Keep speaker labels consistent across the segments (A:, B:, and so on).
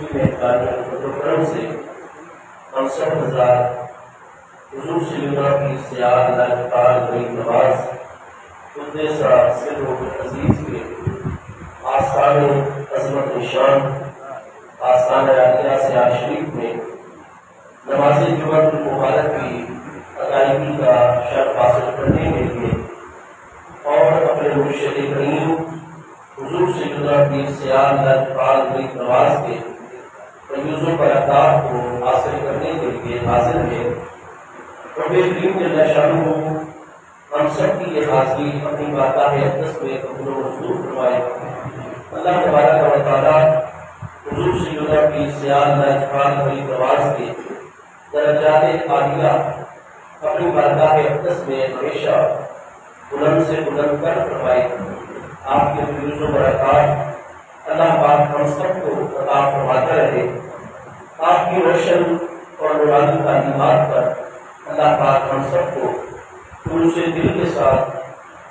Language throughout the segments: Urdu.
A: کی مہربانی و کرم سے ہم سب حضرات حضور سیدنا کی سیاد لاجپال بڑی نواز قدس سر و عزیز کے آستان عظمت نشان آستان عالیہ سے شریف میں نماز جمعہ المبارک کی ادائیگی کا شرف حاصل کرنے کے لیے اور اپنے مرشد کریم حضور سیدنا کی سیاد لاجپال بڑی نواز کے فیوز و برکات کو حاصل کرنے کے لیے حاضر ہے۔ رب کریم جل شانہ ہم سب کی یہ حاضری اپنی بارگاہ اقدس میں قبول و منظور فرمائے۔ اللہ تبارک و تعالیٰ حضور سیدنا کی سیاد لاجپال بڑی نواز کے درجات عالیہ اپنی بارگاہ اقدس میں ہمیشہ بلند سے بلند کر فرمائے۔ آپ کے فیوز و برکات اللہ پاک ہم سب کو عطا فرماتا رہے۔ آپ کی روشن اور نورانی تعلیمات پر اللہ پاک ہم سب کو خلوص دل کے ساتھ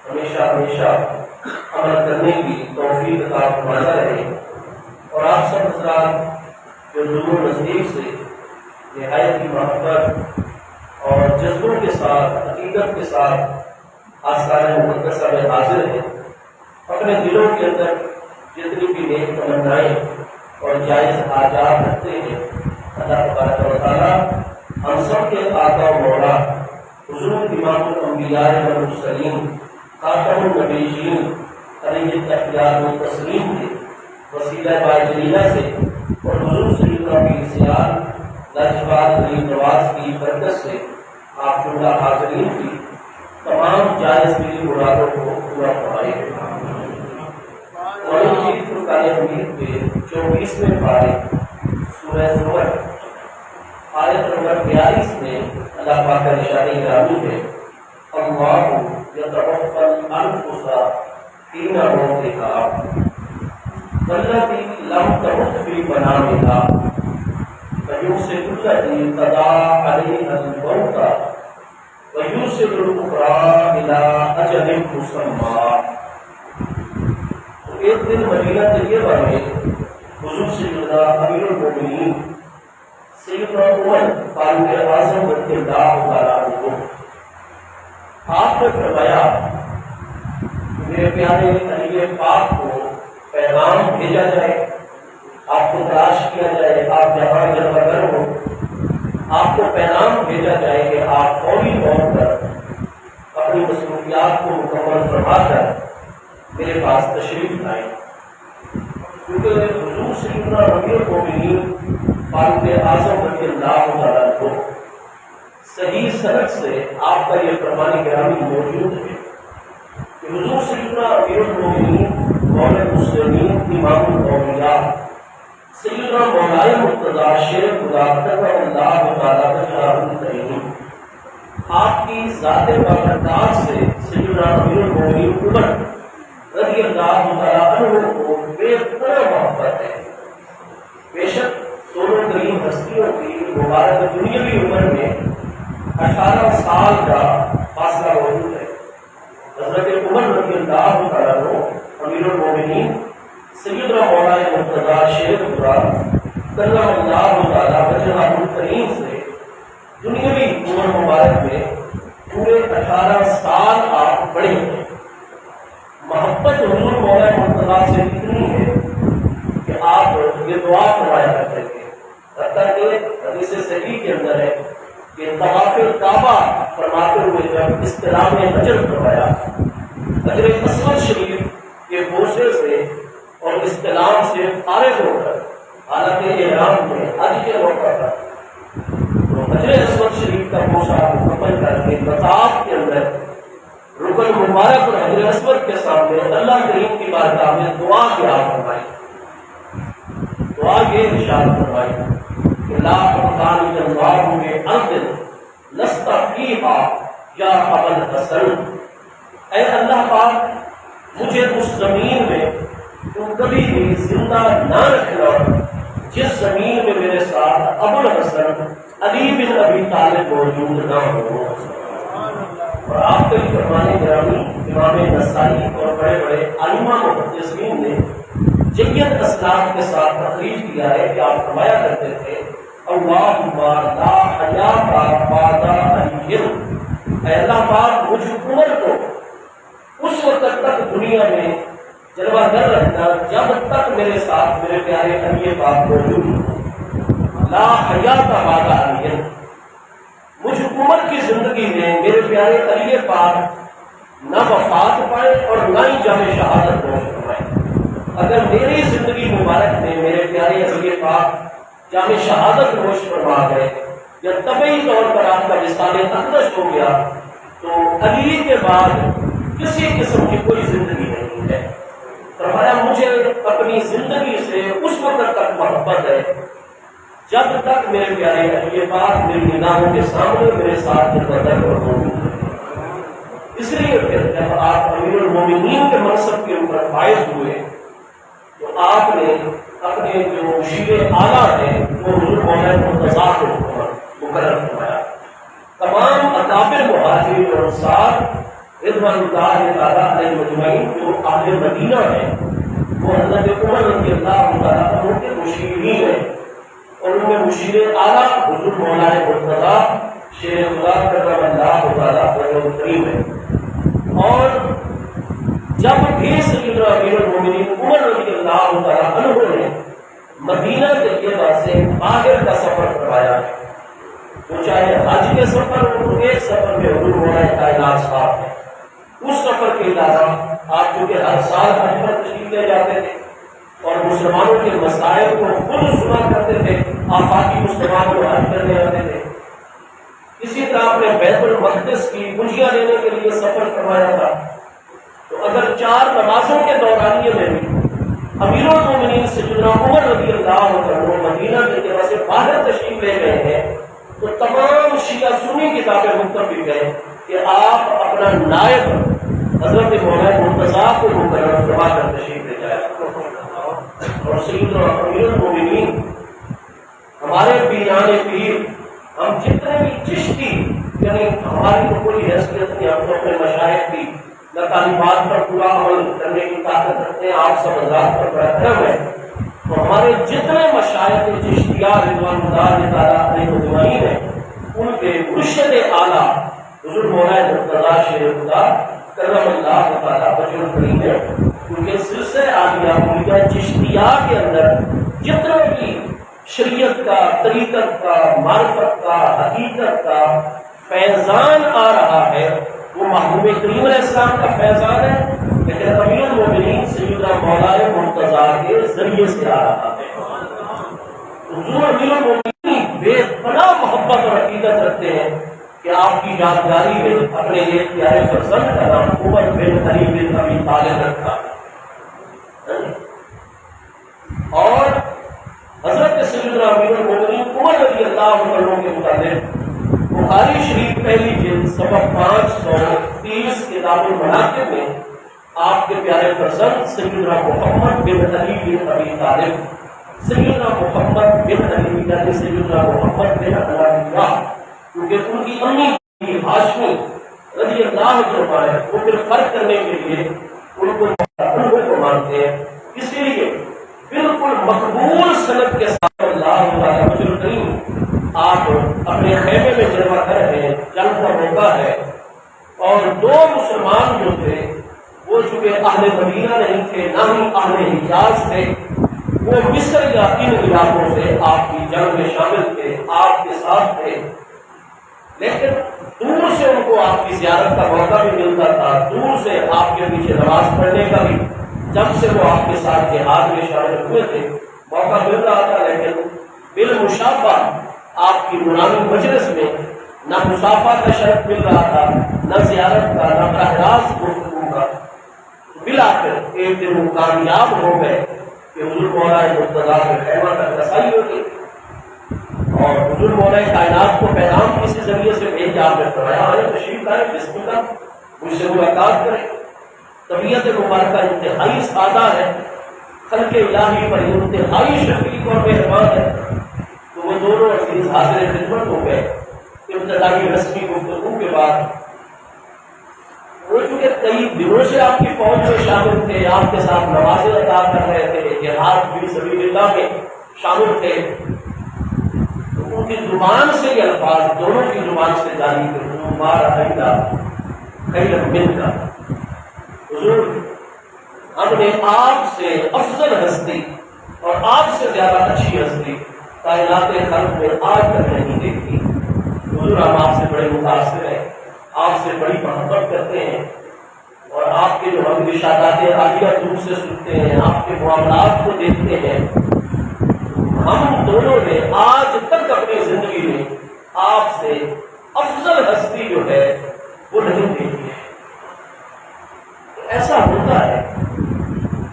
A: ہمیشہ عمل کرنے کی توفیق عطا فرماتا رہے۔ اور آپ سب حضرات جو دور و نزدیک سے نہایت کی محبت اور جذبوں کے ساتھ عقیدت کے ساتھ آستان مقدسہ میں حاضر ہیں، اپنے دلوں کے اندر جتنی بھی نیک تمنائیں اور جائز حاجات رکھتے ہیں، اللہ تبارک و تعالیٰ ہم سب کے آقا و مولا حضور امام الانبیاء والمرسلین خاتم النبیین علیہ التحیات و تسلیم کے وسیلہ باجلیلہ سے اور حضور سیدنا کی سیاد لاجپال بڑی نواز کی برکت سے آپ جملہ حاضرین کی تمام جائز دلی مرادوں کو پورا فرمائے۔ قرآن مجید فرقان حمید کے 24ویں پارے سورہ زمر آیت نمبر 42 میں اللہ پاک کا ارشاد گرامی ہے، اللہ یتوفی الانفس حین موتہا والتی لم تمت فی منامہا فیمسک التی قضی علیہا الموت ویرسل الاخری الی اجل مسمى۔ ایک دن مدینہ طیبہ میں حضور سیدنا امیر المومنین سیدنا عمر فاروق اعظم رضی اللہ تعالیٰ عنہ آپ نے فرمایا، میرے پیارے علی پاک کو پیغام بھیجا جائے، آپ کو تلاش کیا جائے، آپ جہاں جلوہ گر ہو، آپ کو پیغام بھیجا جائے کہ آپ فوری طور پر اپنی مصروفیات کو مکمل فرما کر میرے پاس تشریف لائیں، کیونکہ حضور سیدنا امیر المومنین فاروق اعظم رضی اللہ تعالیٰ عنہ صحیح سند سے آپ کا یہ فرمان گرامی موجود ہے کہ حضور سیدنا امیر المومنین مولا المسلمین امام الاولیاء سیدنا مولانا مرتضی شیر خدا قدس اللہ تعالیٰ وجہہ الکریم آپ کی ذات بابرکات سے سیدنا امیر المومنین عمر رضی اللہ تعالیٰ عنہ کو بے طرح محبت ہے۔ بے شک دونوں کریم ہستیوں کی مبارک دنیاوی عمر میں 18 سال کا فاصلہ موجود ہے۔ حضرت عمر رضی اللہ تعالیٰ عنہ امیر المومنین سیدنا مولانا مرتضی شیر خدا کرم اللہ تعالیٰ وجہہ الکریم سے دنیاوی عمر مبارک میں پورے 18 سال آپ بڑے ہیں۔ محبت حضور مولانا مرتضی سے اتنی ہے کہ آپ یہ دعا فرمایا کرتے تھے، حتیٰ کہ حدیث صحیح کے اندر ہے کہ طواف کعبہ فرماتے ہوئے جب استلام حجر فرمایا، حجر اسود شریف کے بوسے سے اور استلام سے فارغ ہو کر حالانکہ احرام میں حج کے موقع پر تو حجر اسود شریف کا بوسہ مکمل کر کے طواف کے اندر رکن مبارک اور حجر اسود کے سامنے اللہ کریم کی بارگاہ میں دعا کیا فرمائی، دعا یہ ارشاد فرمائی کہ لا تقان اللہ میں انت لست فیہا یا ابا الحسن، اے اللہ پاک مجھے اس زمین میں تم کبھی بھی زندہ نہ رکھنا جس زمین میں میرے ساتھ ابو الحسن علی بن ابی طالب موجود نہ ہو۔ اور آپ کا یہ فرمان گرامی امام نسائی اور بڑے بڑے علماء محدثین نے جید اسلام کے ساتھ تخریج کیا ہے کہ آپ فرمایا کرتے تھے اللہم لا حیات بعد علی، اے اللہ پاک مجھ عمر کو اس وقت تک دنیا میں جلوہ گر رکھنا جب تک میرے ساتھ میرے پیارے علی پاک موجود ہوں۔ لا حیات بعد علی، مجھ عمر کی زندگی میں میرے پیارے علی پاک نہ وفات پائے اور نہ ہی جام شہادت نوش فرمائے۔ اگر میری زندگی مبارک میں میرے پیارے علی پاک جام شہادت نوش فرما گئے یا طبعی طور پر آپ کا وصال اقدس ہو گیا تو علی کے بعد کسی قسم کی کوئی زندگی نہیں ہے۔ فرمایا مجھے اپنی زندگی سے اس وقت تک محبت ہے جب تک میرے پیارے علی پاک میری نگاہوں کے سامنے میرے ساتھ بدر اور موجود ہے۔ اس لیے پھر جب آپ امیر المومنین کے منصب کے اوپر فائز ہوئے تو آپ نے اپنے جو مشیر اعلیٰ ہیں وہ حضور مولا مرتضیٰ کو مقرر فرمایا۔ تمام اکابر مہاجرین اور انصار رضوان اللہ تعالیٰ علیہ مجمعین جو اہل مدینہ ہیں وہ حضرت عمر رضی اللہ تعالیٰ عنہ کے مشیرین ہیں، اور ان میں مشیر اعلیٰ حضور مولا مرتضیٰ شیر خدا کرم اللہ تعالیٰ وجہ کریم ہے۔ اور جب بھی سیدنا امیر المومنین عمر رضی اللہ تعالیٰ عنہ نے مدینہ طیبہ سے باہر کا سفر کروایا، وہ چاہے حج کے سفر ہو، ایک سفر میں حضور مولا کائنات صاحب ہے، اس سفر کے علاوہ آپ چونکہ ہر سال حج پر تشریف لے جاتے تھے اور مسلمانوں کے مسائل کو خود سنا کرتے تھے، آفاقی مسلمان کو حج کرنے آتے تھے۔ اسی طرح آپ نے بیت المقدس کی کنجیاں لینے کے لیے سفر کروایا تھا۔ تو اگر 4 نمازوں کے دورانیے میں بھی امیر المومنین سیدنا عمر رضی اللہ عنہ مدینہ طیبہ سے باہر تشریف لے گئے ہیں تو تمام شیعہ سنی کتابیں متفق ہیں کہ آپ اپنا نائب حضرت مولا مرتضیٰ کو مقرر فرما کر تشریف لے جائے۔ اور سیدنا امیر المومنین ہمارے پیران پیر، ہم جتنے بھی چشتی، یعنی ہماری تو کوئی حیثیت نہیں، ہم تو اپنے مشائخ کی نہ تعلیمات پر پورا عمل کرنے کی طاقت رکھتے ہیں، آپ سب حضرات پر بڑا کرم ہے۔ تو ہمارے جتنے مشائخ چشتیہ رضوان اللہ تعالیٰ علیہ مجمعین ہیں ان کے مرشد اعلیٰ حضور مولا مرتضیٰ شیر خدا کرم اللہ تعالیٰ وجہ کریم ہے، ان کے سلسلے عالیہ مریدہ چشتیہ کے اندر جتنے بھی شریعت کا، طریقت کا، معرفت کا، حقیقت کا فیضان آ رہا ہے وہ محبوب کریم علیہ السلام کا فیضان ہے، لیکن امیر المومنین سیدنا مولا مرتضیٰ کے ذریعے سے آ رہا ہے۔ حضور امیر المومنین بے پناہ محبت اور عقیدت رکھتے ہیں کہ آپ کی یادگاری میں اپنے ایک پیارے فرزند کا نام عمر بن علی بن ابی طالب رکھا، اور حضرت سیدنا امیر المومنین عمر رضی اللہ عنہ کے متعلق بخاری شریف پہلی جلد صفحہ 530 کتاب المناقب میں آپ کے پیارے فرزند سیدنا محمد بن علی بن ابی طالب، سیدنا محمد بن علی بن سیدنا محمد بن اللہ، کیونکہ ان کی امی ہاشمی رضی اللہ عنہ ہے، وہ پھر فرق کرنے کے لیے ان کو مانتے ہیں، اس لیے بالکل مقبول سند کے ساتھ اللہ تعالیٰ کریم آپ اپنے خیمے میں جلوہ کر ہیں، جنگ کا موقع ہے، اور 2 مسلمان جو تھے وہ چونکہ اہل مدینہ نہیں تھے نہ ہی اہل حجاز تھے، وہ مصر یا ان علاقوں سے آپ کی جنگ میں شامل تھے، آپ کے ساتھ تھے، لیکن دور سے ان کو آپ کی زیارت کا موقع بھی ملتا تھا، دور سے آپ کے پیچھے نماز پڑھنے کا بھی جب سے وہ آپ کے ساتھ جہاد میں شامل ہوئے تھے موقع مل رہا تھا، لیکن بالمشافہ آپ کی نورانی مجلس میں نہ مصافہ کا شرف مل رہا تھا، نہ زیارت کا، نہ براہ راست گفتگو کا۔ بالآخر ایک دن وہ کامیاب ہو گئے کہ حضور مولا مرتضیٰ کے خیمہ تک رسائی ہو گئی، اور حضور مولا کائنات کو پیغام کسی ذریعے سے بھیج آپ نے فرمایا آئے تشریف لائے، بسم اللہ، مجھ سے ملاقات کریں۔ طبیعت مبارکہ انتہائی سادہ ہے، خلق الہی پر انتہائی شفیق اور مہربان ہے، تو وہ دونوں عزیز حاضر خدمت ہو گئے۔ ابتدائی رسمی گفتگو کے بعد وہ چونکہ کئی دنوں سے آپ کی فوج میں شامل تھے، آپ کے ساتھ نمازیں ادا کر رہے تھے، جہاد فی سبیل اللہ میں شامل تھے، ان کی زبان سے یہ الفاظ دونوں کی زبان سے جاری تھے، حضور ہم نے آپ سے افضل ہستی اور آپ سے زیادہ اچھی ہستی کائنات خلق میں آج تک نہیں دیکھی۔ حضور ہم آپ سے بڑے متاثر ہیں، آپ سے بڑی محبت کرتے ہیں، اور آپ کے جو ہم ارشادات عالیہ دور سے سنتے ہیں، آپ کے معاملات کو دیکھتے ہیں، ہم دونوں نے آج تک اپنی زندگی میں آپ سے افضل ہستی جو ہے وہ نہیں دیکھی ہے۔ ایسا ہوتا ہے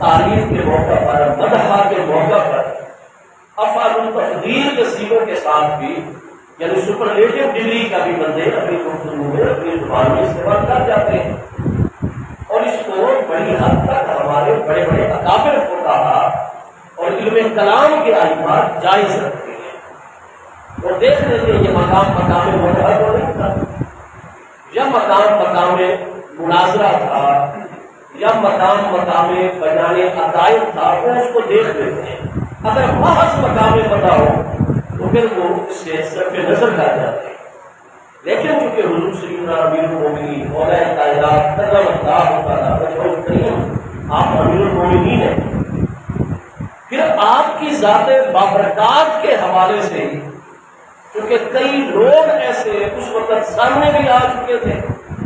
A: تعریف کے موقع پر، مدح کے موقع پر افعال التفضیل کے صیغوں کے ساتھ بھی، یعنی سپرلیٹو ڈگری کا بھی بندے اپنی گفتگو میں اپنی زبان میں استعمال کر جاتے ہیں، اور اس کو بڑی حد تک ہمارے بڑے بڑے اکابر فقہا اور علم کلام کے ائمہ جائز رکھتے ہیں، اور دیکھ لیتے ہیں یہ مقام مقام مدح تو نہیں تھا، یا مقام مناظرہ تھا، یا مقام بیان عقائد تھا، وہ اس کو دیکھ لیتے ہیں۔ اگر محض مقام مدح ہو تو پھر وہ اس سے صرف نظر کر جاتے ہیں، لیکن چونکہ حضور سیدنا امیر المومنین مولا کائنات کرم اللہ تعالیٰ وجہہ الکریم آپ امیر المومنین ہیں، پھر آپ کی ذات بابرکات کے حوالے سے کیونکہ کئی لوگ ایسے اس وقت سامنے بھی آ چکے تھے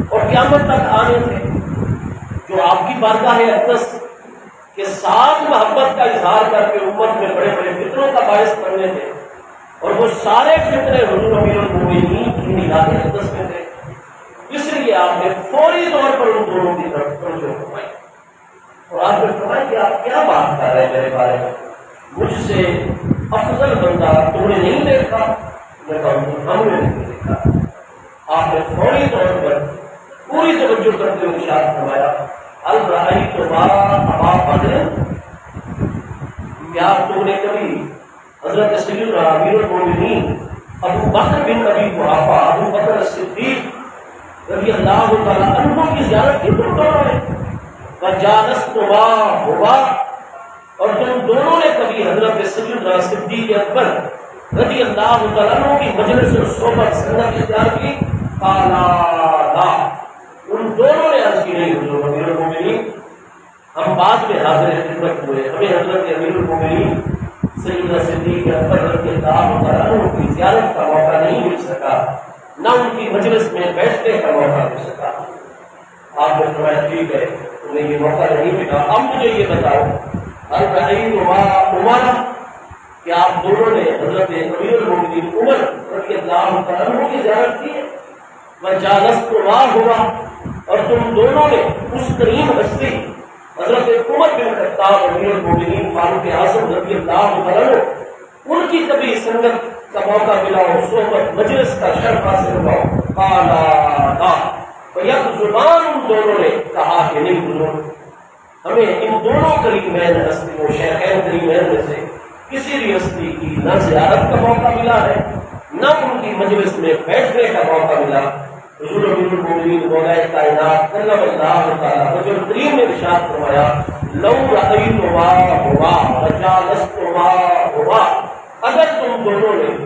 A: اور قیامت تک آنے تھے جو آپ کی بارگاہ اقدس کے ساتھ محبت کا اظہار کر کے امت میں بڑے بڑے فطروں کا باعث بننے تھے، اور وہ سارے فطرے حضور امیر المومنین کی نگاہ اقدس میں تھے، اس لیے آپ نے فوری طور پر ان دونوں کی طرف توجہ فرمائی، اور آپ نے فرمایا کہ آپ کیا بات کر رہے ہیں میرے بارے میں، مجھ سے افضل بندہ تم نے نہیں دیکھا؟ میں کہوں ہم نے نہیں دیکھا۔ آپ نے فوری طور پر پوری توجہ کرتے ہوئے ارشاد فرمایا، الرأیت ما ابا بدر، کیا تم نے کبھی حضرت سیدنا امیر المومنین ابو بکر بن ابی قحافہ ابو بکر صدیق رضی اللہ تعالیٰ عنہ کی زیارت کی تم دونوں نے؟ وجالستما ہوا، اور تم دونوں نے کبھی حضرت سیدنا صدیق اکبر رضی اللہ تعالیٰ عنہ کی مجلس اور صحبت سنت اختیار کی؟ قالا لا، ان دونوں نے عرض کی نہیں حضور امیر المومنین، ہم بعد میں حاضر خدمت ہوئے، ہمیں حضرت امیر المومنین سیدنا صدیق اکبر رضی اللہ تعالیٰ عنہ کی زیارت کا موقع نہیں مل سکا، نہ ان کی مجلس میں بیٹھنے کا موقع مل سکا۔ آپ نے فرمایا ٹھیک ہے، تمہیں یہ موقع نہیں ملا، اب مجھے یہ بتاؤ الرأیت ما عمر، کہ آپ دونوں نے حضرت امیر المومنین عمر رضی اللہ تعالیٰ عنہ کی زیارت کی ہے؟ وجالستما ہوا، اور تم دونوں نے اس کریم ہستی حضرت عمر بن خطاب امیر المومنین فاروق اعظم رضی اللہ تعالیٰ عنہ ان کی کبھی سنگت کا موقع ملا ہو، صحبت مجلس کا شرف حاصل ہوا ہو؟ قالا لا، تو یک زبان ان دونوں نے کہا کہ نہیں حضور، ہمیں ان دونوں کریمین ہستیوں شیخین کریمین میں سے کسی بھی ہستی کی نہ زیارت کا موقع ملا ہے، نہ ان کی مجلس میں بیٹھنے کا موقع ملا۔ حضور امیر المومنین مولا کائنات کرم اللہ تعالیٰ وجہ الکریم نے ارشاد فرمایا، لو رأیت ما ہوا وجالست ما ہوا، اگر تم دونوں نے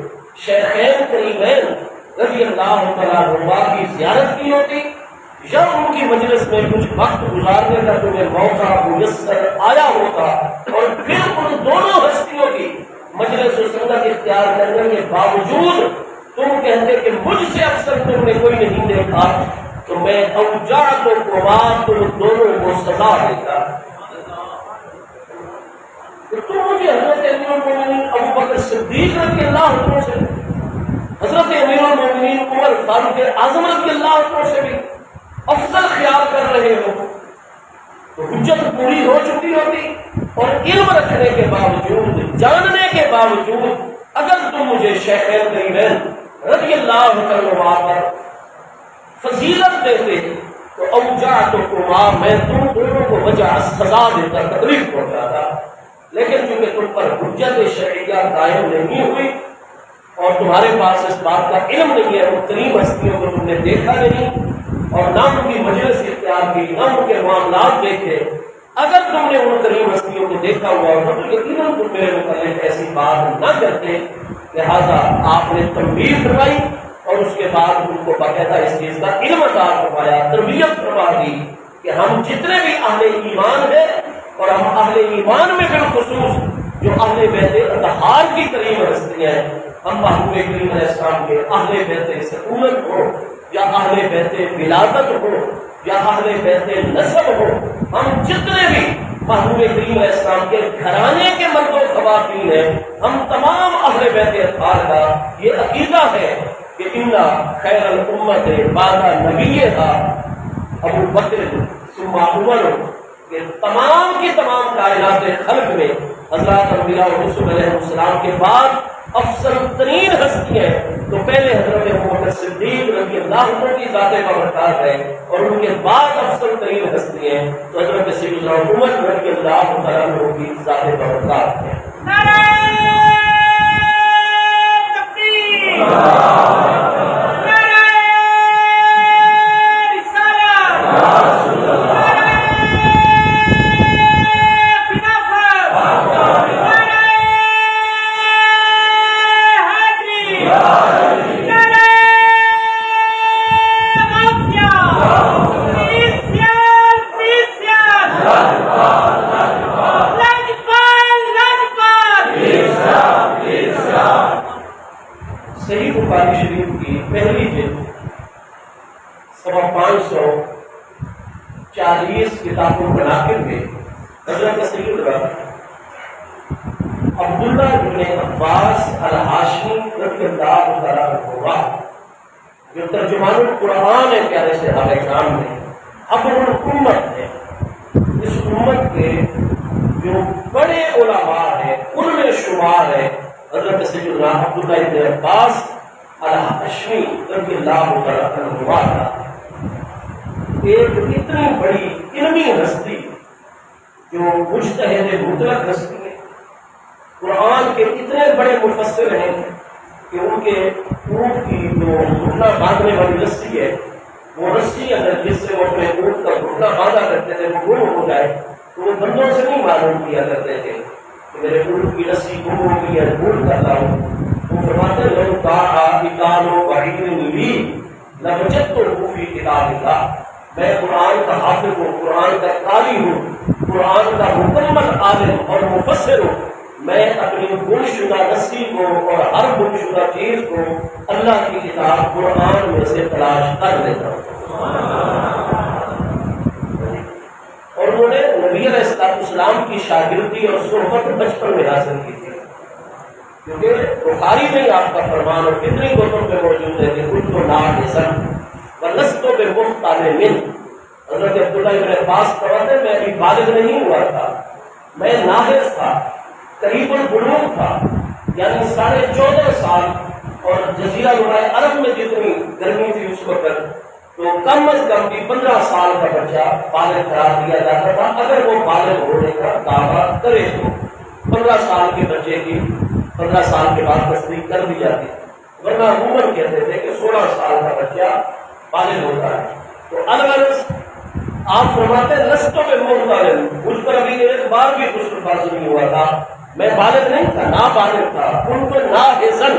A: شیخین کریمین رضی اللہ تعالیٰ عنہ کی زیارت کی ہوتی یا ان کی مجلس میں کچھ وقت گزارنے کا تمہیں موقع میسر آیا ہوتا، اور پھر ان دونوں ہستیوں کی مجلس و سنگت اختیار کرنے کے باوجود تم کہتے کہ مجھ سے اکثر تم نے کوئی نہیں دیکھا، تو میں اوجاعت و قربات تم دونوں کو سزا دیتا۔ تو تم مجھے حضرت امیر المومنین ابو بکر صدیق رضی اللہ عنہ سے، حضرت امیر المومنین عمر فاروق اعظم رضی اللہ عنہ سے بھی افضل خیال کر رہے ہو، تو حجت پوری ہو چکی ہوتی، اور علم رکھنے کے باوجود، جاننے کے باوجود اگر تم مجھے شیخین کریمین رضی اللہ عنہ پر فضیلت دیتے تو اوجاعتکما، میں تم دونوں کو وجہ سزا دیتا، تکلیف پہنچاتا، لیکن چونکہ تم پر حجت شرعیہ قائم نہیں ہوئی اور تمہارے پاس اس بات کا علم نہیں ہے، ان کریم ہستیوں کو تم نے دیکھا نہیں، اور نہ ان کی مجلس اختیار کی، نہ ان کے معاملات دیکھے، اگر تم نے ان کریم ہستیوں کو دیکھا ہوا ہوتا تو یقیناً تم میرے متعلق ایسی بات نہ کرتے۔ لہٰذا آپ نے تنبیہ فرمائی اور اس کے بعد ان کو باقاعدہ اس چیز کا علم عطا فرمایا، تربیت فرما دی کہ ہم جتنے بھی اہل ایمان ہیں اور ہم اہل ایمان میں بالخصوص جو اہل بیت اطہار کی کریم ہستیاں ہیں، ہم محبوب کریم علیہ السلام کے اہل بیت سکونت ہو یا اہل بیت ولادت ہو یا اہل بیت نسب ہو، ہم جتنے بھی محبوب کریم علیہ السلام کے گھرانے کے مرد و خواتین ہیں، ہم تمام اہل بیت اطہار کا یہ عقیدہ ہے کہ ان خیر الامت بعد نبیھا ابو بکر ثم عمر، کہ تمام کی تمام کائنات خلق میں حضرات انبیاء اور رسول علیہ السلام کے بعد افضل ترین ہستی ہیں تو پہلے حضرت ابوبکر صدیق رضی اللہ عنہ کی ذات بابرکات ہے، اور ان کے بعد افضل ترین ہستی ہیں تو حضرت سیدنا عمر رضی اللہ عنہ کی ذات بابرکات ہے۔ صحیح بخاری شریف کی پہلی جلد 540 کتابوں بنا کر کے حضرت سیدنا عبداللہ بن عباس الہاشمی رضی اللہ تعالیٰ عنہ جو ترجمان القرآن ہے پیارے صحابہ کرام میں، حبر الامت ہے، اس امت کے جو بڑے علماء ہیں ان میں شمار ہے حضرت سیدنا عبداللہ بن عباس الہاشمی رضی اللہ تعالیٰ عنہ۔ ایک اتنی بڑی علمی ہستی جو مجتہد مطلق ہستی ہے، قرآن کے اتنے بڑے مفسر ہیں کہ ان کے اونٹ کی جو گھٹنا باندھنے والی رسی ہے، وہ رسی اگر جس سے وہ اپنے اونٹ کا گھٹنا باندھا کرتے تھے وہ گم ہو جائے تو وہ بندوں سے نہیں معلوم کیا کرتے تھے کہ میرے اونٹ کی رسی گم ہو گئی ہے، بھول کرتا ہوں۔ وہ فرماتے لو لوجدته فی کتاب اللہ، میں قرآن کا حافظ ہوں، قرآن کا قاری ہوں، قرآن کا مکمل عالم اور مفسر ہوں، میں اپنی گم شدہ رسی کو اور ہر گم شدہ چیز کو اللہ کی کتاب قرآن میں سے تلاش کر لیتا ہوں۔ اور انہوں نے نبی علیہ السلام کی شاگردی اور صحبت بچپن میں حاصل کی تھی، کیونکہ بخاری میں آپ کا فرمان اور کتنی کتب میں موجود ہے کہ کچھ تو ناقصن ولست بمحتلم۔ حضرت عبداللہ بن عباس فرماتے ہیں میں ابھی بالغ نہیں ہوا تھا، میں ناقص تھا، قریب البلوغ تھا، یعنی 14.5 سال، اور جزیرہ نمائے عرب میں جتنی گرمی تھی اس وقت تو کم از کم بھی 15 سال کا بچہ بالغ قرار دیا جاتا تھا اگر وہ بالغ ہونے کا دعویٰ کرے تو 15 سال کے بچے کی 15 سال کے بعد تصدیق کر دی جاتی ہے، ورنہ عموماً کہتے تھے کہ 16 سال کا بچہ بالغ ہوتا ہے۔ تو الغرض آپ فرماتے ہیں لستوں میں محتلم، مجھ پر ابھی ایک بار بھی غسل فرض نہیں ہوا تھا، میں بالغ نہیں تھا، نابالغ تھا، ان کو ناحزن،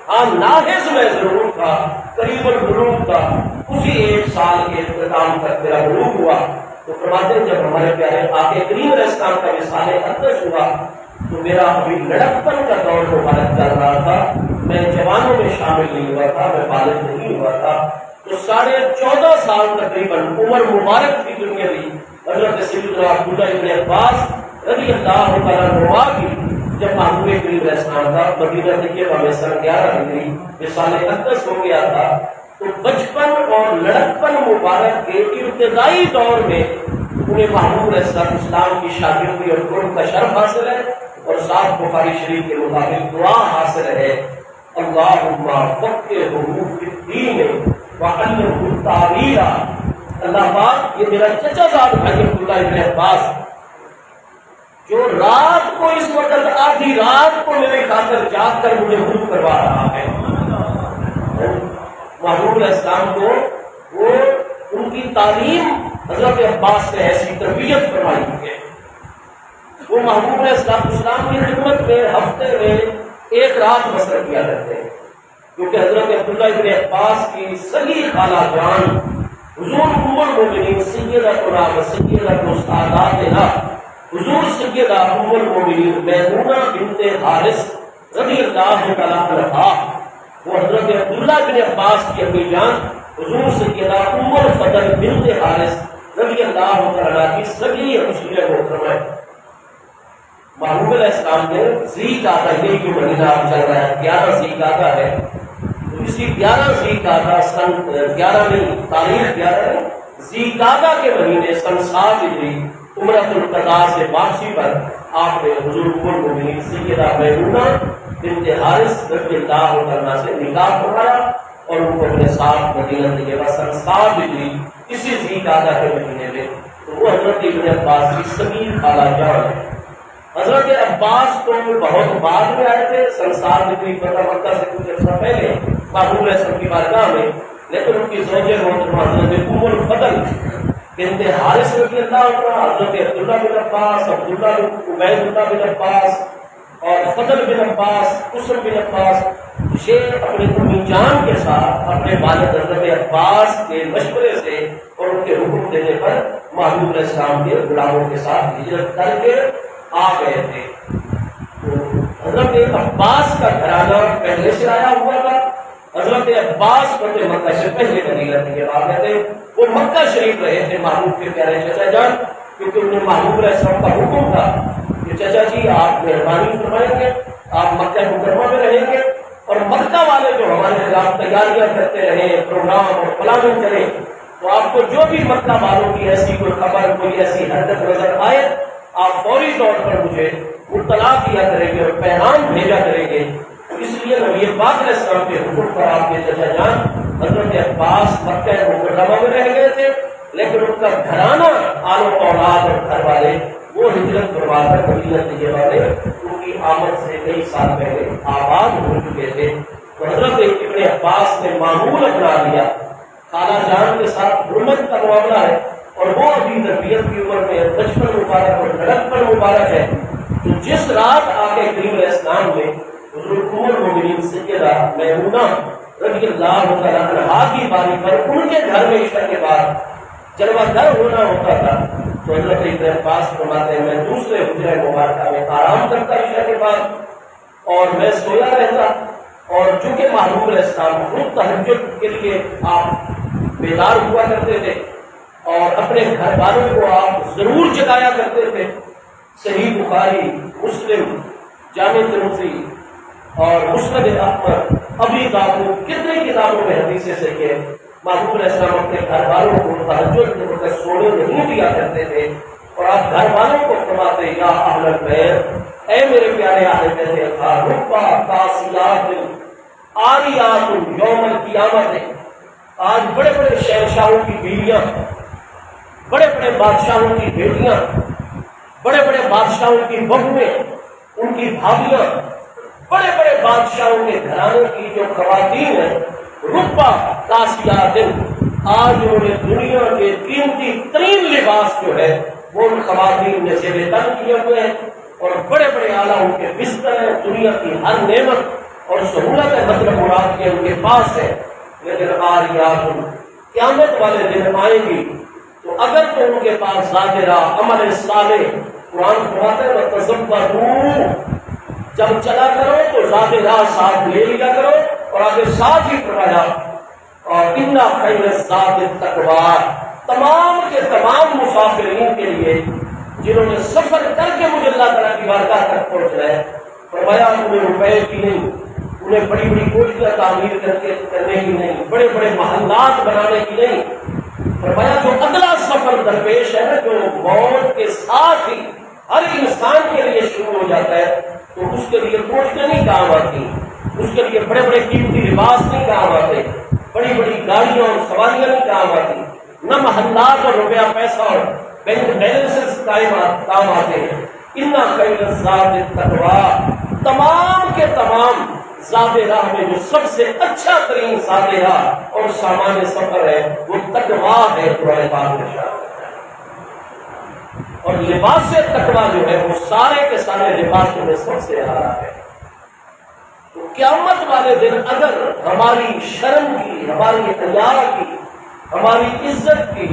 A: ہاں ناحز میں ضرور تھا، قریب البلوغ تھا، اسی 1 سال کے اختتام تک میرا بلوغ ہوا۔ تو فرماتے ہیں جب ہمارے پیارے آقا کریم علیہ السلام کا وصال اقدس ہوا تو میرا ابھی لڑکپن کا دور مبارک چل رہا تھا، میں جوانوں میں شامل نہیں ہوا تھا، میں بالغ نہیں ہوا تھا، تو 14.5 سال تقریباً عمر مبارک تھی دنیاوی حضرت سیدنا عبداللہ بن عباس رضی اللہ تعالیٰ عنہ کی جب محبوب کریم علیہ السلام کا مدینہ طیبہ میں 11 ہجری وصال اقدس ہو گیا تھا، تو بچپن اور لڑکپن مبارک کے ابتدائی دور میں انہیں محبوب علیہ السلام کی شاگردی اور قرب کا شرف حاصل ہے، اور ساتھ بخاری شریف کے مطابق دعا حاصل ہے اللہم فقہہ فی الدین وعلمہ التاویل۔ اللہ پاک، یہ میرا چچا زاد بھائی عبداللہ بن عباس جو رات کو اس وقت آدھی رات کو میرے خاطر جاگ کر مجھے وضو کروا رہا ہے، محبوب علیہ السلام کو وہ ان تعلیم حضرت عباس نے ایسی تربیت فرمائی ہے۔ وہ محبوب اسلام کی خدمت میں ہفتے میں ایک رات بسر کیا کرتے ہیں، کیونکہ حضرت عبداللہ ابن عباس کی سگی خالہ جان حضور ام المؤمنین سیدتنا و سیدۃ الساداتنا حضور سیدہ ام المؤمنین میمونہ بنت حارث رضی اللہ تعالی عنہا، وہ حضرت عبداللہ بن عباس کی امی جان حضور سیدہ ام الفضل بنت حارث رضی اللہ تعالی کی سگی ہمشیرہ محترمہ ہے۔ محبوب علیہ السلام نے ذی قعدہ، یہ جو مہینہ چل رہا ہے 11 ذی قعدہ ہے، تو اسی 11 ذی قعدہ سن 11 نہیں تاریخ 11 ہے، ذی قعدہ کے مہینے سن 7 ہجری عمرۃ القضاء سے واپسی پر آپ نے حضور ام المؤمنین سیدہ میمونہ بنت حارث رضی اللہ عنہا سے نکاح فرمایا اور ان کو اپنے ساتھ مدینہ طیبہ سن 7 ہجری اسی ذی قعدہ کے مہینے میں، تو وہ حضرت ابن عباس کی صغیر خالہ جان ہے۔ حضرت عباس تو بہت بعد میں آئے تھے، سن 7 ہجری فتح مکہ سے کچھ عرصہ پہلے محبوب علیہ السلام کی بارگاہ میں، لیکن ان کی زوجہ محترمہ حضرت ام الفضل بنت حارث رضی اللہ عنہ، حضرت عبداللہ بن عباس، عبداللہ بن عبید اللہ بن عباس اور فضل بن عباس، قسم بن عباس، یہ اپنی امی جان کے ساتھ اپنے والد حضرت عباس کے مشورے سے اور ان کے حکم دینے پر محبوب علیہ السلام کے غلاموں کے ساتھ ہجرت کر کے آ گئے تھے۔ تو حضرت عباس کا گھرانہ پہلے سے آیا ہوا تھا۔ حضرت عباس فتح مکہ سے پہلے مدینہ طیبہ آ گئے تھے، وہ مکہ شریف رہے تھے محبوب کے پیارے چچا جان، کیونکہ انہیں محبوب علیہ السلام کا حکم تھا کہ چچا جی آپ مہربانی فرمائیں گے، آپ مکہ مکرمہ میں رہیں گے، اور مکہ والے جو ہمارے خلاف تیاریاں کرتے رہے، پروگرام اور پلاننگ کریں، تو آپ کو جو بھی مکہ والوں کی ایسی کوئی خبر، کوئی ایسی حرکت نظر آئے، آپ فوری طور پر مجھے اطلاع کیا کریں گے اور پیغام بھیجا کریں گے۔ اس لیے نبی پاک علیہ السلام کے حکم پر آپ کے چچا جان حضرت عباس مکہ مکرمہ میں رہ گئے تھے، لیکن ان کا گھرانہ آل و اولاد اور گھر والے وہ ہجرت فرما کر مدینہ طیبہ میں ان کی آمد سے کئی سال پہلے آباد ہو چکے تھے۔ تو حضرت ابن عباس نے معمول اپنا لیا، خالہ جان کے ساتھ حرمت کا معاملہ ہے، اور وہ ابھی تربیت کی عمر میں بچپن مبارک اور لڑکپن مبارک ہے۔ تو جس رات آقا کریم علیہ السلام نے حضور ام المؤمنین سیدہ میمونہ رضی اللہ تعالی عنہا کی باری پر ان کے گھر میں عشاء کے بعد جلوہ گر ہونا ہوتا تھا، تو حضرت ابن عباس فرماتے ہیں میں دوسرے حجرہ مبارکہ میں آرام کرتا عشاء کے بعد اور میں سویا رہتا، اور چونکہ محبوب علیہ السلام خود تہجد کے لیے آپ بیدار ہوا کرتے تھے اور اپنے گھر والوں کو آپ ضرور جگایا کرتے تھے۔ صحیح بخاری، مسلم، جامع ترمذی اور مسند احمد، ابی داؤد، کتنے کتابوں میں حدیثیں صحیح ہے، محبوب علیہ السلام اپنے گھر والوں کو تہجد کے وقت سونے نہیں دیا کرتے تھے، اور آپ گھر والوں کو فرماتے یا اہل البیت، اے میرے پیارے اہل بیت، ربا قاسیات عاریات یوم القیامت، آج بڑے بڑے شہنشاہوں کی بیویاں، بڑے بڑے بادشاہوں کی بیٹیاں، بڑے بڑے بادشاہوں کی بہویں، ان کی بھابیاں، بڑے بڑے بادشاہوں کے گھرانے کی جو خواتین ہیں، ربا قاسیات، آج انہوں نے دنیا کے قیمتی ترین لباس جو ہے وہ ان خواتین میں سے بے تن کیے ہوئے ہیں، اور بڑے بڑے اعلیٰ ان کے بستر ہیں، دنیا کی ہر نعمت اور سہولت ہے مطلب مراد کے ان کے پاس ہے، لیکن آریات قیامت والے دن آئیں گی تو اگر تو ان کے پاس ظاہرہ عمل صالح، قرآن فرماتا ہے وَتَزَوَّدُوا، جب چلا کرو تو ظاہرہ ساتھ لے لیا کرو، اور آگے ساتھ ہی فرمایا اور اِنَّ خَيْرَ الزَّادِ التَّقْوَىٰ، تمام کے تمام مسافرین کے لیے جنہوں نے سفر کر کے مجھے اللہ تعالیٰ کی بارگاہ تک پہنچنا ہے، فرمایا انہیں روپے کی نہیں، انہیں بڑی بڑی کوٹیاں تعمیر کرنے کی نہیں، بڑے بڑے محلات بنانے کی نہیں، فرمایا جو اگلا سفر درپیش ہے نا، جو موت کے ساتھ ہی ہر انسان کے لیے شروع ہو جاتا ہے، تو اس کے لیے کوٹیاں نہیں کام آتی، اس کے لیے بڑے بڑے قیمتی لباس نہیں کام آتے، بڑی بڑی گاڑیاں اور سواریاں نہیں کام آتی، نہ محلات اور روپیہ پیسہ اور بینک بیلنسز کام آتے ہیں۔ اِنَّ خَيْرَ الزَّادِ التَّقْوَىٰ، تمام کے تمام ذات راہ میں جو سب سے اچھا ترین ذات راہ اور سامان سفر ہے وہ تقویٰ ہے۔ قرآن پاک میں ارشاد ہے، اور لباس تقویٰ جو ہے وہ سارے کے سارے لباسوں میں سب سے اعلیٰ ہے۔ تو قیامت والے دن اگر ہماری شرم کی، ہماری حیا کی، ہماری عزت کی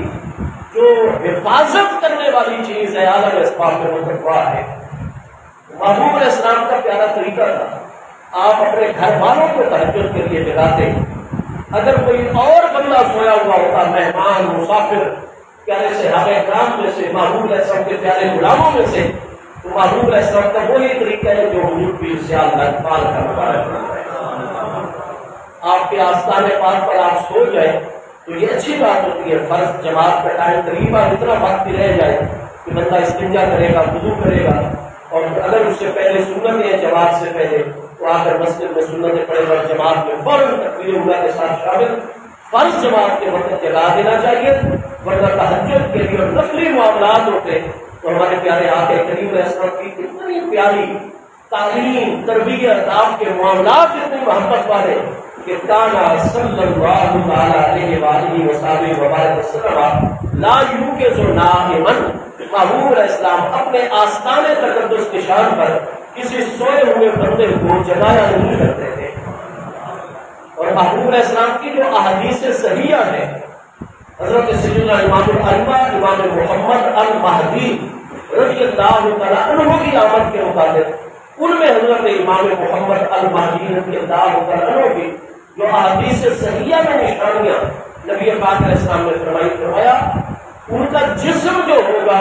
A: جو حفاظت کرنے والی چیز ہے عالم اسباب میں وہ تقویٰ ہے۔ محبوب علیہ السلام کا پیارا طریقہ تھا، آپ اپنے گھر والوں کو تہجد کے لیے جگاتے، اگر کوئی اور بندہ سویا ہوا ہوتا، مہمان مسافر پیارے صحابہ کرام میں سے، محبوب علیہ السلام کے پیارے غلاموں میں سے، تو محبوب علیہ السلام کا وہی طریقہ ہے جو حضور پیر سیال اقبال کا مبارک بنا ہے۔ آپ کے آستانے پاک پر آپ سو جائیں تو یہ اچھی بات ہوتی ہے، فرض جماعت کا ٹائم قریب آ اتنا وقت رہ جائے کہ بندہ استنجا کرے گا، وضو کرے گا، اور اگر اس سے پہلے سنت ہے جماعت سے پہلے تو آ کر مسجد میں سنتیں پڑھے گا، جماعت میں فوراً تکبیر اولیٰ کے ساتھ شامل، فرض جماعت کے وقت جگا دینا چاہیے، ورنہ تہجد کے لیے اور نفلی معاملات ہوتے تو ہمارے پیارے آقا کریم علیہ السلام کی اتنی پیاری تعلیم تربیت، آپ کے معاملات اتنی محبت والے کہ کانا صلی اللہ علیہ وآلہ وسلم وبارک وسلم لا یوقظ نائما، محبوب علیہ السلام اپنے آستانے تقدس کی شان پر کسی سوئے ہوئے بندے کو جگایا نہیں کرتے تھے۔ اور محبوب علیہ السلام کی جو احادیث صحیحہ ہیں، حضرت سیدنا امام الائمہ امام محمد المہدی رضی اللہ تعالیٰ عنہ کی آمد کے مطابق ان میں حضرت امام محمد المہدی رضی اللہ تعالیٰ عنہ کی جو احادیث صحیحہ میں نشانیاں نبی پاک علیہ السلام نے فرمایا ان کا جسم جو ہوگا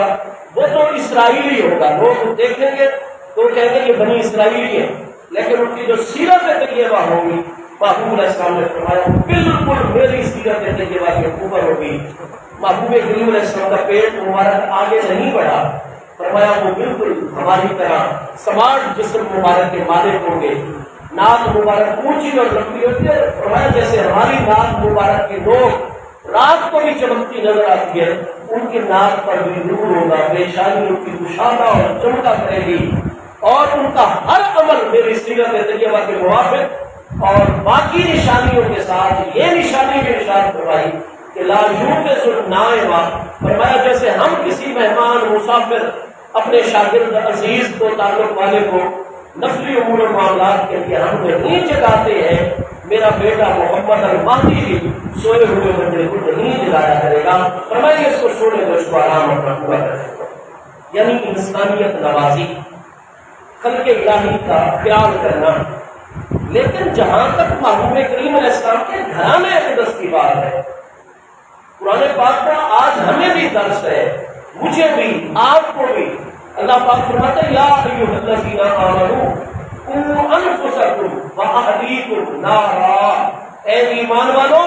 A: وہ تو اسرائیلی ہوگا، لوگ دیکھیں گے تو کہیں گے یہ بنی اسرائیلی ہے، لیکن ان کی جو سیرت طیبہ ہوگی محبوب علیہ السلام نے فرمایا بالکل میری سیرت طیبہ کے اوپر ہوگی۔ محبوب کریم علیہ السلام کا پیٹ مبارک آگے نہیں بڑھا، فرمایا وہ بالکل ہماری طرح سماج جسم مبارک کے مالک ہوں گے، ناک مبارک اونچی اور لمبی ہوتی ہے، فرمایا جیسے ہماری ناک مبارک کی نوک رات کو بھی چمکتی نظر آتی ہے، ان کی ناک پر بھی نور ہوگا، پریشانی ان کی کشادہ اور چمکا کرے گی، اور ان کا ہر عمل میری سیرت طیبہ کے موافق اور باقی نشانیوں کے ساتھ یہ نشانی بھی ارشاد فرمائی کہ لا یوقظ النائم، فرمایا جیسے ہم کسی مہمان مسافر اپنے شاگرد عزیز کو تعلق والے کو نفلی امور و معاملات کے لیے ہم نہیں جگاتے ہیں، میرا بیٹا محمد المہدی بھی سوئے ہوئے بندے کو نہیں جگایا کرے گا، فرمایا اس کو سونے کو اس کو آرام اپنا پورا کرے گا۔ یعنی انسانیت نوازی، خلق الہی کا خیال کرنا۔ لیکن جہاں تک محبوب کریم علیہ السلام کے گھرانے اقدس کی بات ہے، قرآن پاک کا آج ہمیں بھی درس ہے، مجھے بھی آپ کو بھی۔ اللہ پاک فرماتا ہے یا ایھا الذین آمنوا قوا انفسکم واہلیکم نارا، اے ایمان والو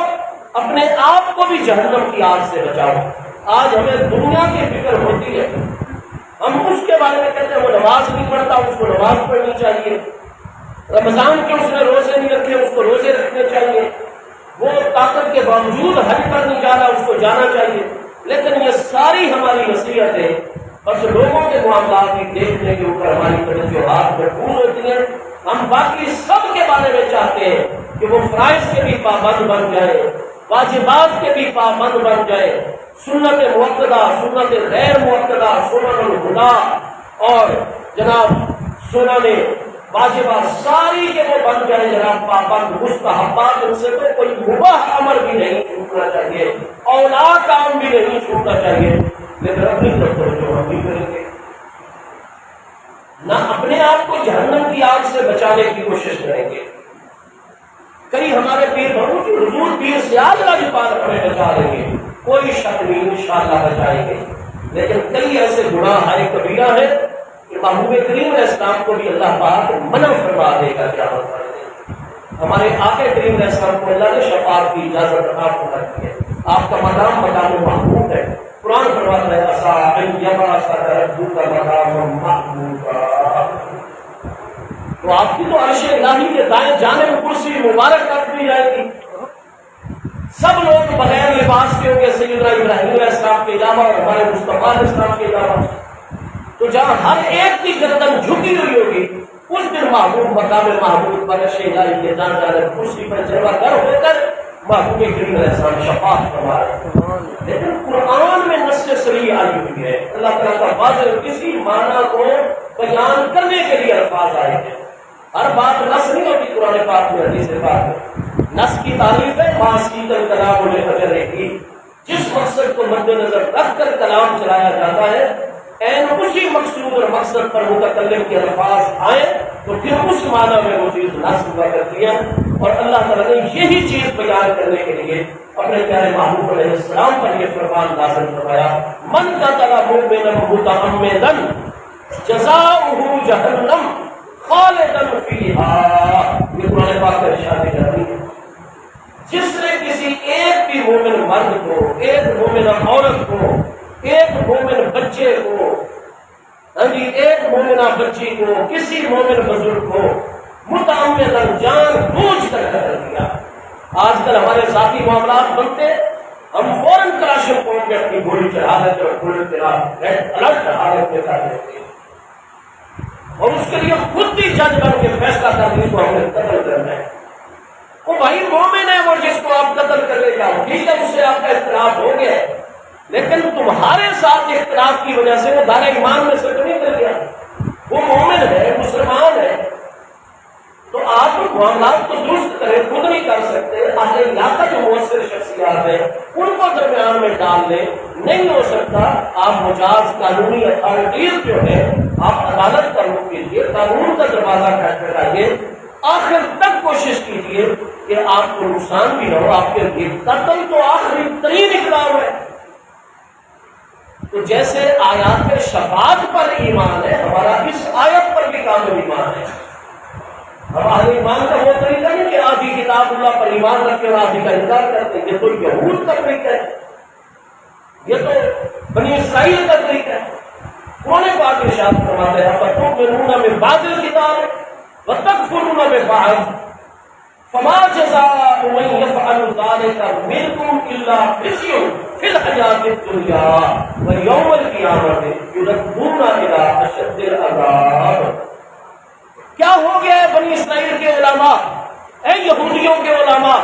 A: اپنے آپ کو بھی جہنم کی آگ سے بچاؤ۔ آج ہمیں دنیا کی فکر ہوتی ہے، ہم اس کے بارے میں کہتے ہیں وہ نماز نہیں پڑھتا، اس کو نماز پڑھنی چاہیے، رمضان کے اس نے روزے نہیں رکھے اس کو روزے رکھنے چاہیے، وہ طاقت کے باوجود حج پر نہیں جانا اس کو جانا چاہیے۔ لیکن یہ ساری ہماری نصیحتیں بس لوگوں کے معاملات کی دیکھنے کے اوپر ہماری توجہات مرکوز ہوتی ہیں، ہم باقی سب کے بارے میں چاہتے ہیں کہ وہ فرائض کے بھی پابند بن جائے، واجبات کے بھی پابند بن جائے، سنت مؤکدہ، سنت غیر مؤکدہ، سنن الہدیٰ اور جناب سنن واجبات ساری کے وہ بن جائے جناب پابند، مستحبات ان سے تو کوئی مباح امر بھی نہیں چھوٹنا چاہیے، اولا کام بھی نہیں چھوٹنا چاہیے، لیکن اپنی طرف جو ہم بھی کریں گے نہ اپنے آپ کو جہنم کی آگ سے بچانے کی کوشش کریں گے۔ کئی ہمارے پیر بہو کی حضور پیر سیال لاجپال ہمیں بچا لیں گے، کوئی شک نہیں انشاءاللہ بچائیں گے، لیکن کئی ایسے گناہ کبیرہ ہیں کہ محبوب کریم علیہ السلام کو بھی اللہ پاک منع فرما دے گا قیامت والے دن۔ ہمارے آقا کریم علیہ السلام کو اللہ نے شفاعت کی اجازت عطا فرمائی ہے، آپ کا مقام مقام محمود ہے، قرآن فرماتا ہے عسیٰ ان یبعثک ربک مقاما محمودا، تو آپ کی تو عرش الہی کے دائیں جانب کرسی مبارک رکھ دی جائے گی، سب لوگ بغیر لباس کے ہوں گے سیدنا ابراہیم علیہ السلام کے علاوہ اور ہمارے مصطفیٰ علیہ السلام کے علاوہ، تو جہاں ہر ایک کی گردن جھکی ہوئی ہوگی اس دن محبوب مقام محبوب پر شہدائی کے جان جانب کرسی پر جلوہ گر ہو کر محبوب کریم علیہ السلام شفاعت فرما رہے ہیں۔ لیکن قرآن میں نص صریح آئی ہوئی ہے، اللہ تعالیٰ کا واضح کسی معنی کو بیان کرنے کے لیے الفاظ آئے ہیں۔ ہر بات نص نہیں ہوتی قرآن پاک میں، حدیث پاک میں۔ نص کی تعریف ہے معصیت الکلام اجر کی، جس مقصد کو مد نظر رکھ کر کلام چلایا جاتا ہے، این اسی مقصود اور مقصد پر متکلم کے الفاظ آئے تو پھر اس معنی میں وہ چیز نص ہوا کرتی ہے۔ اور اللہ تعالیٰ نے یہی چیز بیان کرنے کے لیے اپنے پیارے محبوب علیہ السلام پر یہ فرمان نازل فرمایا، من قتل مؤمنا متعمدا جزاؤہ جہنم خالدا فیہا۔ یہ قرآن پاک کا ارشاد ہے، جس نے کسی ایک بھی مومن مرد کو، ایک مومن عورت کو، ایک مومن بچے کو، ایک مومنہ بچی کو، کسی مومن بزرگ کو متعمدن جان بوجھ کر قتل کیا۔ آج کل ہمارے ذاتی معاملات بنتے، ہم فوراً کلاشن کوف میں اپنی گولی چڑھا دیتے اور پولیس کے الرٹ حالت میں کر دیتے ہیں، اور اس کے لیے خود بھی جج بن کے فیصلہ کر دی کو ہم نے قتل کرنا ہے۔ وہ بھائی مومن ہے، وہ جس کو آپ قتل کر لے جاؤ، ٹھیک ہے، اس سے آپ کا اختلاف ہو گیا، لیکن تمہارے ساتھ اختلاف کی وجہ سے وہ دار ایمان میں سے تو نہیں کر گیا، وہ مومن ہے، مسلمان ہے۔ تو آپ معاملات کو درست کریں، خود نہیں کر سکتے، اہل علاقہ جو مؤثر شخصیات ہیں ان کو درمیان میں ڈال لیں، نہیں ہو سکتا۔ آپ مجاز قانونی اتھارٹیز جو ہے، آپ عدالت کا رخ کیجیے، قانون کا دروازہ کھٹکھٹائیے، آخر تک کوشش کیجیے کہ آپ کو نقصان بھی نہ ہو۔ آپ کے لیے قتل تو آخری ترین اقدام ہے۔ تو جیسے آیات شفاعت پر ایمان ہے، ہمارا اس آیت پر بھی کامل ایمان ہے۔ اب اہل ایمان کا وہ طریقہ نہیں کہ آدھی کتاب اللہ پر ایمان رکھتے اور آدھی کا انکار کرتے ہیں، یہ تو یہود کا طریقہ ہے، یہ تو بنی اسرائیل کا طریقہ ہے۔ قرآن پاک ارشاد فرماتے ہیں فَتُؤْمِنُونَ بِبَعْضِ الْكِتَابِ وَتَكْفُرُونَ بِبَعْضٍ فَمَا جَزَاءُ مَن يَفْعَلُ ذَلِكَ مِنكُمْ إِلَّا خِزْيٌ فِي الْحَيَاةِ الدُّنْيَا وَيَوْمَ الْقِيَامَةِ يُرَدُّونَ إِلَىٰ أَشَدِّ الْعَذَابِ۔ کیا ہو گیا ہے بنی اسرائیل کے علماء، اے یہودیوں کے علماء،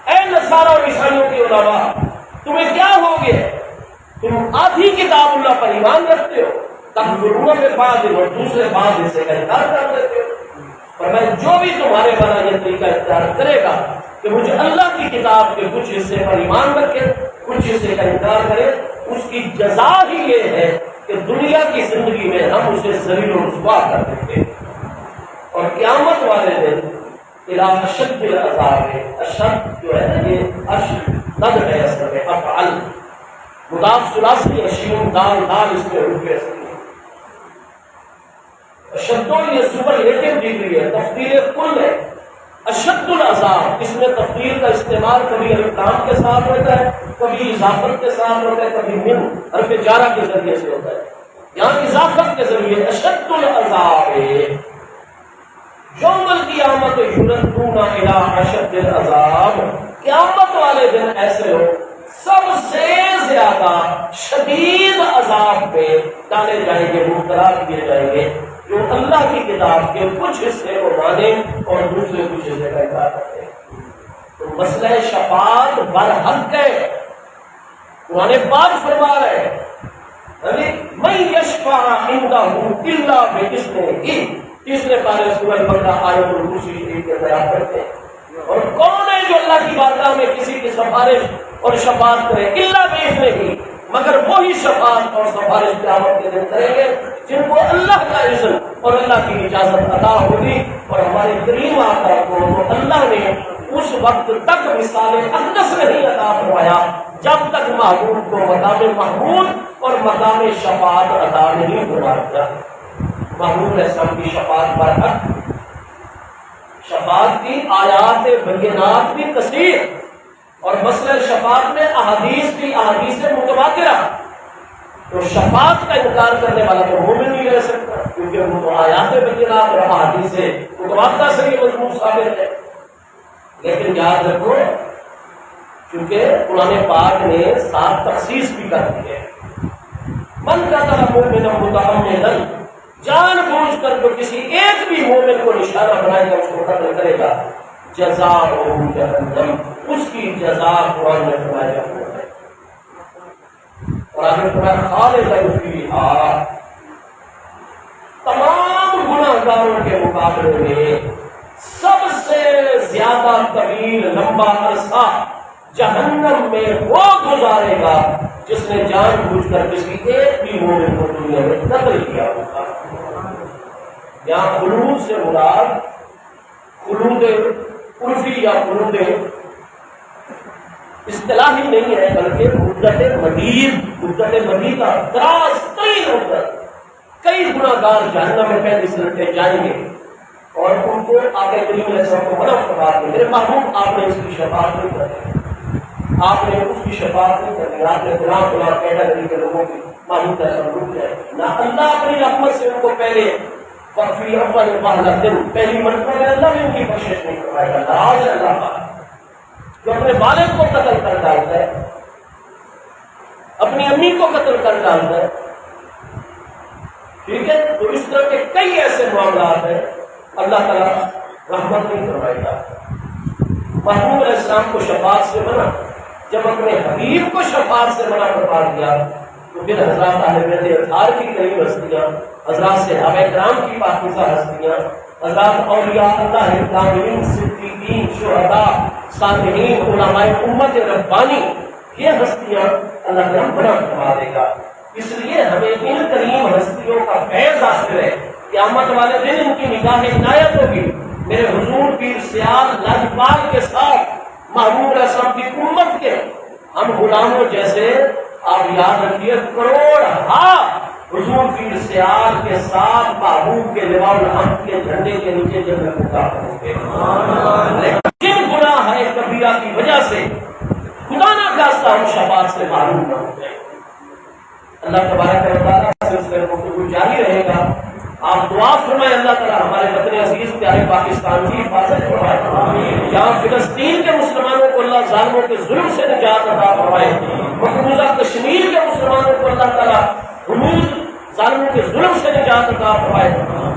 A: اے نصارہ اور عیسائیوں کے علماء، تمہیں کیا ہو گیا؟ تم آدھی کتاب اللہ پر ایمان رکھتے ہو، تکفرون ببعض اور دوسرے بعض حصے کا انکار کر دیتے ہو۔ اور میں جو بھی تمہارے بنا یہ طریقہ اختیار کرے گا کہ مجھے اللہ کی کتاب کے کچھ حصے پر ایمان رکھے، کچھ حصے کا انکار کرے، اس کی جزا ہی یہ ہے کہ دنیا کی زندگی میں ہم اسے ذلیل و رسوا کر دیتے ہیں، اور قیامت والے دن الى اشد العذاب ہے۔ اشد جو ہے نا، یہ اشد ہے، اصل میں افعل مضاف ثلاثی، اشیون دال دال اس میں روح ہے، اشد یہ سپرلیٹو ڈگری ہے، تفضیل کل ہے۔ اشد العذاب اس میں تفضیل کا استعمال کبھی الف لام کے ساتھ ہوتا ہے، کبھی اضافت کے ساتھ ہوتا ہے، کبھی من حرف جارہ کے ذریعے سے ہوتا ہے، یہاں اضافت کے ذریعے اشد العذاب ہے۔ یوم القیامت یردون الی اشد العذاب، قیامت والے دن ایسے لوگ سب سے زیادہ شدید عذاب پہ ڈالے جائیں گے، مبتلا کیے جائیں گے، جو اللہ کی کتاب کے کچھ حصے کو مانے اور دوسرے کچھ حصے کا انکار کرتے ہیں۔ تو مسئلہ شفاعت برحق ہے، قرآن پاک فرما رہے ہیں من یشفع عندہ الا بإذنہ، تیسرے پارے سورہ بقرہ آیت الکرسی کے بیان کرتے ہیں۔ اور کون ہے جو اللہ کی بارگاہ میں کسی کی سفارش اور شفاعت کرے؟ الا بإذنہ، مگر وہی شفاعت اور سفارش قیامت کے دن کریں گے جن کو اللہ کا اذن اور اللہ کی اجازت عطا ہوگی۔ اور ہمارے کریم آقا کو اللہ نے اس وقت تک مثال اقدس نہیں عطا فرمایا جب تک محبوب کو مقام محمود اور مقام شفاعت عطا نہیں فرمایا۔ محمود علیہ السلام کی شفاعت پر حق، شفاعت کی آیات بینات بھی کثیر، اور مسئلہ شفاعت میں احادیث بھی احادیث متواترہ۔ تو شفاعت کا انکار کرنے والا تو مومن نہیں رہ سکتا، کیونکہ وہ تو آیات بینات اور احادیث متواترہ سے یہ مضمون ثابت ہے۔ لیکن یاد رکھو، کیونکہ قرآن پاک نے ساتھ تخصیص بھی کر دی ہے، من قتل مؤمنا متعمدا، جان بوجھ کر جو کسی ایک بھی مومن کو نشانہ بنائے گا، اس کو قتل کرے گا، جزاؤہ جہنم، اس کی جزا قرآن نے فرمایا جہنم ہے۔ اور آگے فرمایا خالدین فیہا، تمام گناہ گاروں کے مقابلے میں سب سے زیادہ طویل لمبا عرصہ جہنم میں وہ گزارے گا جس نے جان بوجھ کر کسی ایک بھی مومن کو دنیا میں قتل کیا ہوگا۔ یہاں خلود سے مراد خلود عرفی یا خلود اصطلاحی نہیں ہے، بلکہ مدت مدیدہ دراز ترین مدت۔ کئی گناہ گار جہنم میں 35 گھنٹے جائیں گے اور ان کو آگے کریم علیہ السلام کو منع فرما دیں، میرے محبوب آپ نے اس کی شفاعت نہیں کرنی، آپ نے اس کی شفاعت نہیں کرنی، آپ نے گناہ کیٹیگری کے لوگوں کی محبوب ایسا رک جائے نہ، اللہ اپنی رحمت سے ان کو پہلے پہلی مرتبہ اللہ بھی ان کی بخشش نہیں کروائے گا۔ ناراض ہے اللہ کا جو اپنے والد کو قتل کر ڈالتا ہے، اپنی امی کو قتل کر ڈالتا ہے، ٹھیک ہے؟ تو اس طرح کے کئی ایسے معاملات ہیں اللہ تعالیٰ رحمت نہیں کروائے گا۔ محبوب علیہ السلام کو شفاعت سے منع، جب اپنے حبیب کو شفاعت سے منع کروا دیا تو پھر حضرات اہل بیت اطہار کی قریب ہستیاں، حضرات صحابہ کرام کی پاکیزہ ہستیاں، حضرات اولیاء اللہ کاملین، صدیقین، شہداء، صالحین، علماء امت ربانی، یہ ہستیاں اللہ تعالیٰ منع کروا دے گا۔ اس لیے ہمیں ان کریم ہستیوں کا فیض حاصل ہے، قیامت والے دن ان کی نگاہ عنایت ہوگی۔ میرے حضور پیر سیال لاجپال کے ساتھ محبوب علیہ السلام کی امت کے ہم غلاموں جیسے، آپ یاد رکھیے کروڑ حضور پیر سیال کے ساتھ محبوب کے لواء الحمد کے جھنڈے کے نیچے جب میں پکار ہوں گے، لیکن گناہ ہے کبیرہ کی وجہ سے خدا نہ خواستہ ہم شفاعت سے معلوم نہ ہو جائیں۔ اللہ تبارک و تعالیٰ سلسلے گفتگو جاری رہے گا۔ آپ دعا فرمائیں اللہ تعالیٰ ہمارے وطن عزیز پیارے پاکستان کی حفاظت فرمائے، یہاں فلسطین کے مسلمانوں کو اللہ ظالموں کے ظلم سے نجات عطا فرمائے، مقبوضہ کشمیر کے مسلمانوں کو اللہ تعالیٰ حدود ظالموں کے ظلم سے نجات عطا فرمائے،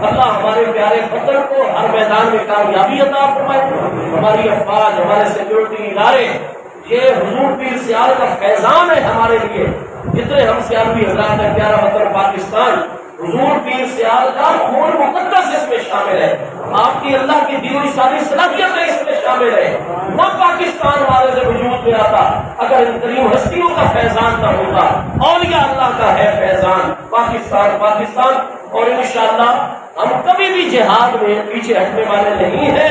A: اللہ ہمارے پیارے وطن کو ہر میدان میں کامیابی عطا فرمائے، ہماری افواج، ہمارے سیکورٹی ادارے، یہ حضور پیر سیال کا فیضان ہے ہمارے لیے۔ جتنے ہم سیالوی حضرات ہیں، پیارا وطن پاکستان حضور پیر سیال کا خون مقدس اس میں شامل ہے، آپ کی اللہ کی دی ہوئی ساری صلاحیتیں اس میں شامل ہے، نہ پاکستان والے سے وجود میں آتا اگر ان کریم ہستیوں کا فیضان نہ ہوگا۔ اولیاء اللہ کا ہے فیضان پاکستان، اور انشاءاللہ ہم کبھی بھی جہاد میں پیچھے ہٹنے والے نہیں ہیں۔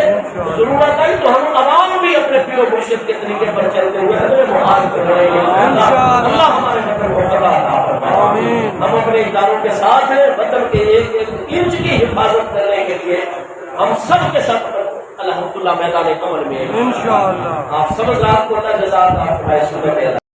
A: ضرورت ہے تو ہم عوام بھی اپنے پیر و مرشد کے طریقے پر چلتے ہوئے ہمیں محاذ کر رہے ہیں۔ اللہ ہمارے وطن کو فتح عطا فرمائے۔ ہم اپنے اداروں کے ساتھ ہیں، وطن کے ایک ایک انچ کی حفاظت کرنے کے لیے ہم سب کے ساتھ الحمدللہ میدان عمل میں انشاءاللہ۔ آپ سب حضرات کو اللہ جزا عطا فرمائے۔